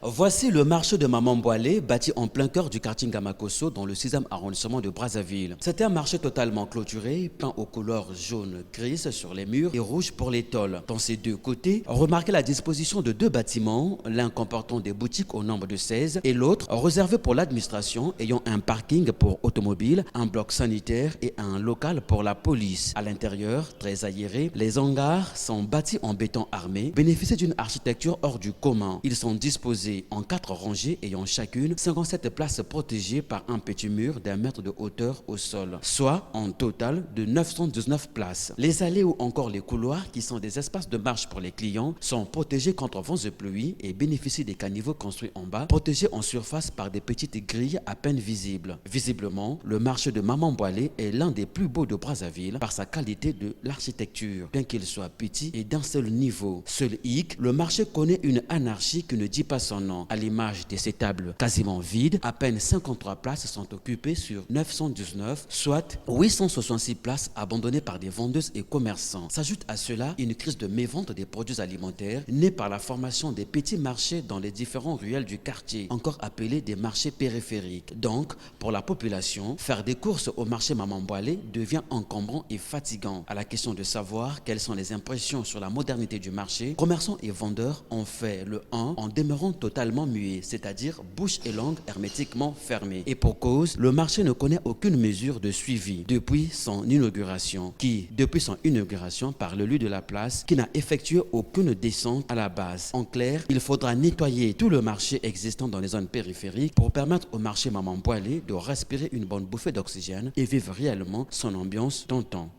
Voici le marché de Maman Boilé, bâti en plein cœur du quartier Ngamakosso dans le 6e arrondissement de Brazzaville. C'était un marché totalement clôturé, peint aux couleurs jaune grises sur les murs et rouge pour les tôles. Dans ses deux côtés, remarquez la disposition de deux bâtiments, l'un comportant des boutiques au nombre de 16 et l'autre réservé pour l'administration ayant un parking pour automobiles, un bloc sanitaire et un local pour la police. À l'intérieur, très aéré, les hangars sont bâtis en béton armé, bénéficient d'une architecture hors du commun. Ils sont disposés en 4 rangées ayant chacune 57 places protégées par un petit mur d'1 mètre de hauteur au sol, soit en total de 919 places. Les allées ou encore les couloirs, qui sont des espaces de marche pour les clients, sont protégés contre vents et pluie et bénéficient des caniveaux construits en bas, protégés en surface par des petites grilles à peine visibles. Visiblement, le marché de Maman Boilé est l'un des plus beaux de Brazzaville par sa qualité de l'architecture, bien qu'il soit petit et d'un seul niveau. Seul hic, le marché connaît une anarchie qui ne dit pas son nom. À l'image de ces tables quasiment vides, à peine 53 places sont occupées sur 919, soit 866 places abandonnées par des vendeuses et commerçants. S'ajoute à cela une crise de mévente des produits alimentaires née par la formation des petits marchés dans les différents ruelles du quartier, encore appelés des marchés périphériques. Donc, pour la population, faire des courses au marché Maman Boilé devient encombrant et fatigant. À la question de savoir quelles sont les impressions sur la modernité du marché, commerçants et vendeurs ont fait le 1 en demeurant totalement muets, c'est-à-dire bouche et langue hermétiquement fermées. Et pour cause, le marché ne connaît aucune mesure de suivi depuis son inauguration, par l'élu de la place, qui n'a effectué aucune descente à la base. En clair, il faudra nettoyer tout le marché existant dans les zones périphériques pour permettre au marché Maman Boilé de respirer une bonne bouffée d'oxygène et vivre réellement son ambiance d'antan.